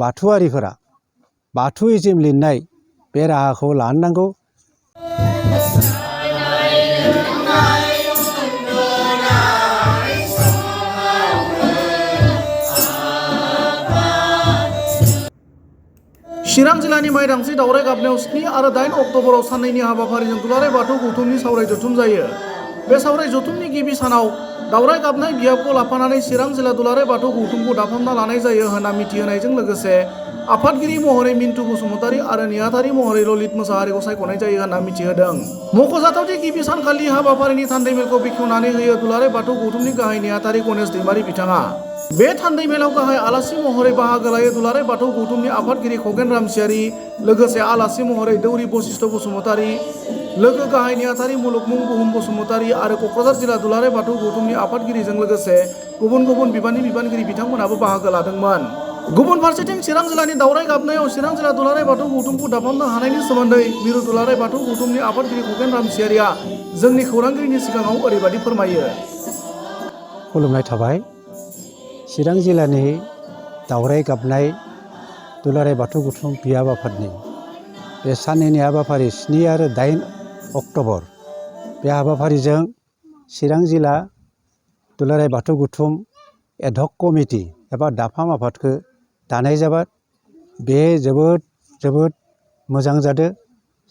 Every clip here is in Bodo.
बाथौआरिफोरा बाथौइज्म लिरनाय बे राहाखौ लानो नांगौ। चिरां जिल्लानि माइदांस्रि दावराइ गाबनायाव 7 आरो 8 अक्ट'बराव साननैनि हाबाफारिजों दुलाराय बाथौ गौथुमनि सावराय जथुम जायो। बे सावराय जथुमनि गिबि सानाव दावराइ गाबनाय बियाबखौ लाफानानै चिरां जिल्ला दुलाराय बाथौ गौथुमखौ दाफामना लानाय जायो होनना मिथिहोनायजों लोगोसे आफादगिरि महरै मिन्टु बसुमतारी आरो नेहाथारि महरै ललित मोसाहारिखौ सायख'नाय जायो होनना मिथिहोदों। मख'जाथावदि गिबि सानखालि हाबाफारिनि थान्दैमेलखौ बेखेवनानै होयो दुलाराय बाथौ गौथुमनि गाहाय नेहाथारि गणेश दैमारि बिथाङा। बे थान्दैमेलाव गाहाय आलासि महरै बाहागो लायो दुलाराय बाथौ गौथुमनि आफादगिरि खगेन रामसियारि, लोगोसे आलासि महरै दौरि बशिष्ठ बसुमतारी, लोगो गाहाय नेहाथारि मुलुगमुं बुहुम बसुमतारी आरो क'क्राझार जिल्ला दुलाराय बाथौ गौथुमनि आफादगिरिजों लोगोसे गुबुन गुबुन बिबाननि बिबानगिरि बिथांमोनाबो बाहागो लादोंमोन। गुबुन फारसेथिं चिरां जिल्लानि दावराइ गाबनायाव चिरां जिल्ला दुलाराय बाथौ गौथुमखौ दाफामनो हानायनि सोमोन्दै मिरु दुलाराय बाथौ गौथुमनि आफादगिरि खगेन रामसियारिया जोंनि खौरांगिरिनि सिगाङाव ओरैबायदि फोरमायो। खुलुमनाय थाबाय। चिरां जिल्लानि दावराइ गाबनाय दुलाराय बाथौ गौथुम बियाब आफादनि बे साननैनि हाबाफारि 7 आरो 8 अक्ट'बर बे हाबाफारिजों चिरां जिल्ला दुलाराय बाथौ गौथुम एडहक कमिटि एबा दाफाम आफादखौ दानाय जाबाय। बे जोबोद मोजां जादों।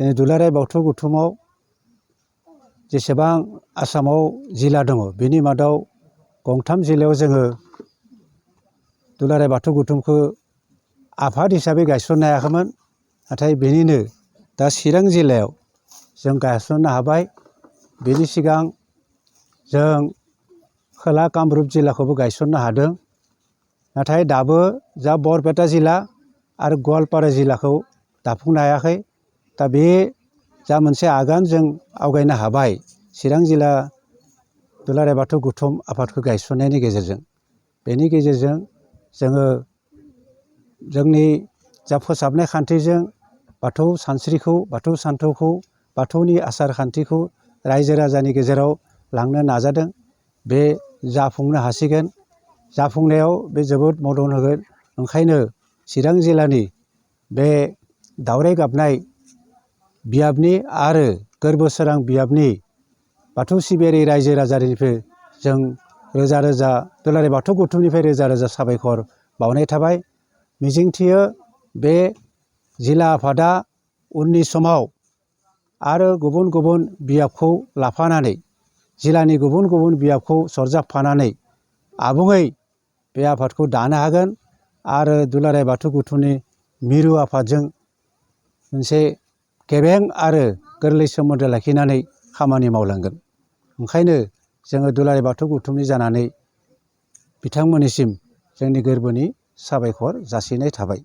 जोंनि दुलाराय बाथौ गौथुमाव जेसेबां आसामाव जिल्ला दङ बेनि मादाव गंथाम जिल्लायाव जोङो दुलाराय बाथौ गौथुमखौ आफाद हिसाबै गायसननो हायाखैमोन। नाथाय बेनिनो दा चिरां जिल्लायाव जों गायसननो हाबाय। बेनि सिगां जों खोला कामरुप जिल्लाखौबो गायसननो हादों। नाथाय दाबो जा बरपेटा जिल्ला आरो गवालपारा जिल्लाखौ दाफुंनो हायाखै। दा बे जा मोनसे आगान जों आवगायनो हाबाय चिरां जिल्ला दुलाराय बाथौ गौथुम आफादखौ गायसननायनि गेजेरजों। बेनि गेजेरजों जोङो जोंनि जा फोसाबनाय खान्थिजों बाथौ सानस्रिखौ, बाथौ सान्थौखौ, बाथौनि आसार खान्थिखौ रायजो राजानि गेजेराव लांनो नाजादों। बे जाफुंनो हासिगोन। जाफुंनायाव बे जोबोद मदद होगोन। ओंखायनो चिरां जिल्लानि बे दावराइ गाबनाय बियाबनि आरो गोरबो सोरां बियाबनि बाथौ सिबियारि रायजो राजानिफ्राय जों रोजा रोजा दुलाराय बाथौ गौथुमनिफ्राय रोजा रोजा साबायखर बावनाय थाबाय। मिजिंथियो बे जिल्ला आफादा उननि समाव आरो गुबुन गुबुन बियाबखौ लाफानानै जिल्लानि गुबुन गुबुन बियाबखौ सरजाबफानानै आबुङै बे आफादखौ दानो हागोन आरो दुलाराय बाथौ गौथुमनि मिरु आफादजों मोनसे गेबें आरो गोरलै सोमोन्दो लाखिनानै खामानि मावलांगोन। ओंखायनो जोङो दुलाराय बाथौ गौथुमनि जानानै बिथांमोननिसिम जोंनि गोरबोनि साबायखर जासिनाय थाबाय।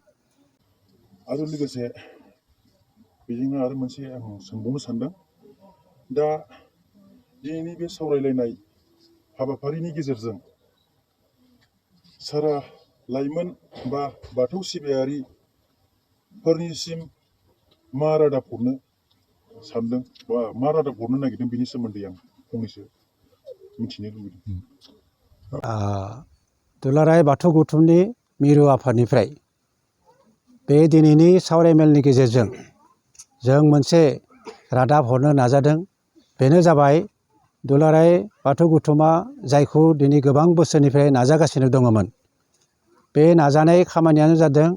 आरो लोगोसे बेजोंनो आरो मोनसे आं सोंबावनो सानदों। दा दिनैनि बे सावरायलायनाय हाबाफारिनि गेजेरजों सारा लाइमोन बा बाथौ सिबियारिफोरनिसिम मा रादाब हरनो सानदों बा मा रादाब हरनो नागिरदों बेनि सोमोन्दै आं फंनैसो मिथिनो लुबैदों। दुलाराय बाथौ गौथुमनि मिरु आफादनिफ्राय बे दिनैनि सावरायमेलनि गेजेरजों जों मोनसे रादाब हरनो नाजादों। बेनो जाबाय दुलाराय बाथौ गौथुमा जायखौ दिनै गोबां बोसोरनिफ्राय नाजागासिनो दङमोन। बे नाजानाय खामानियानो जादों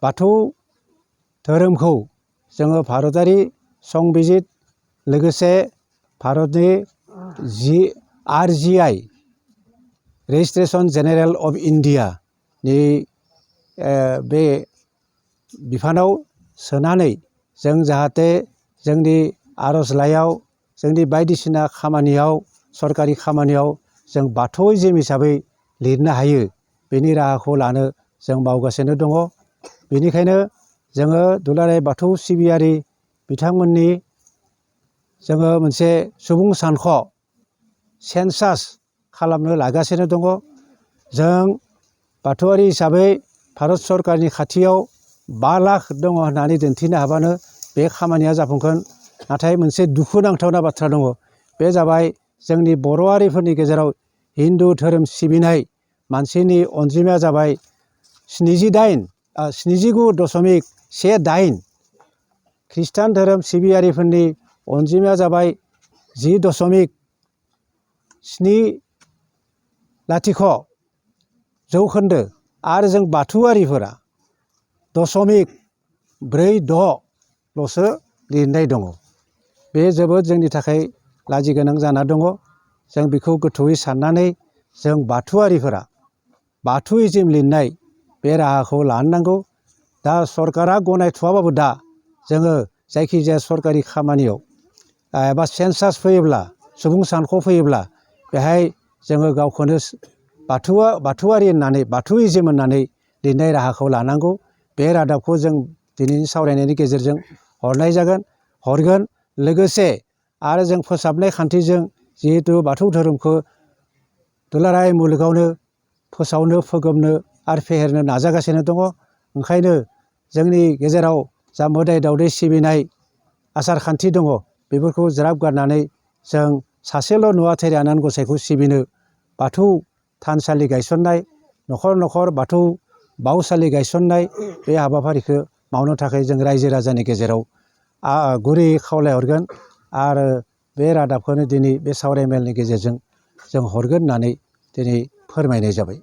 बाथौ धोरोमखौ जोङो भारतारि संबिजित लोगोसे भारतनि RGI रेजिस्ट्रेसन जेनेरेल अफ इन्डियानि बे बिफानाव सोनानै जों जाहाथे जोंनि आर'जलाइयाव जोंनि बायदिसिना खामानियाव सरकारि खामानियाव जों बाथौइज्म हिसाबै लिरनो हायो बेनि राहाखौ लानो जों मावगासिनो दङ। बेनिखायनो जोङो दुलाराय बाथौ सिबियारि बिथांमोननि जोङो मोनसे सुबुं सानख' सेन्सास खालामनो लागासिनो दङ। जों बाथौआरि हिसाबै भारत सरकारनि खाथियाव 5 लाख दङ होननानै दिन्थिनो हाबानो बे खामानिया जाफुंगोन। नाथाय मोनसे दुखुनांथावना बाथ्रा दङ। बे जाबाय जोंनि बर'आरिफोरनि गेजेराव हिन्दु धोरोम सिबिनाय मानसिनि अनजिमाया जाबाय 78 79.18 ख्रिस्टान धोरोम सिबियारिफोरनि अनजिमाया जाबाय 10.70 जौखोन्दो आरो जों बाथौआरिफोरा 0.46ल'सो लिरनाय दङ। बे जोबोद जोंनि थाखाय लाजिगोनां जाना दङ। जों बेखौ गोथौयै साननानै जों बाथौआरिफोरा बाथौइज्म लिरनाय बे राहाखौ लानो नांगौ। दा सरकारा गनायथ'वाबाबो दा जोङो जायखिजाया सरकारि खामानियाव एबा सेन्सास फैयोब्ला सुबुं सानख' फैयोब्ला बेहाय जोङो गावखौनो बाथौआरि होननानै बाथौइज्म होननानै लिरनाय राहाखौ लानांगौ। बे रादाबखौ जों दिनैनि सावरायनायनि गेजेरजों हरगोन। लोगोसे आरो जों फोसाबनाय खान्थिजों जिहेथु बाथौ धोरोमखौ दुलाराय मुलुगावनो फोसावनो फोगोमनो आरो फेहेरनो नाजागासिनो दङ। ओंखायनो जोंनि गेजेराव जा मोदाय दावदै सिबिनाय आसार खान्थि दङ बेफोरखौ ज्राब गारनानै जों सासेल' नुवाथारि आनान गसाइखौ सिबिनो बाथौ थानसालि गायसननाय, न'खर न'खर बाथौ बाउसालि गायसननाय बे हाबाफारिखौ मावनो थाखाय जों रायजो राजानि गेजेराव गुरैयै खावलायहरगोन। आरो बे रादाबखौनो दिनै बे सावरायमेलनि गेजेरजों जों हरगोन होननानै दिनै फोरमायनाय जाबाय।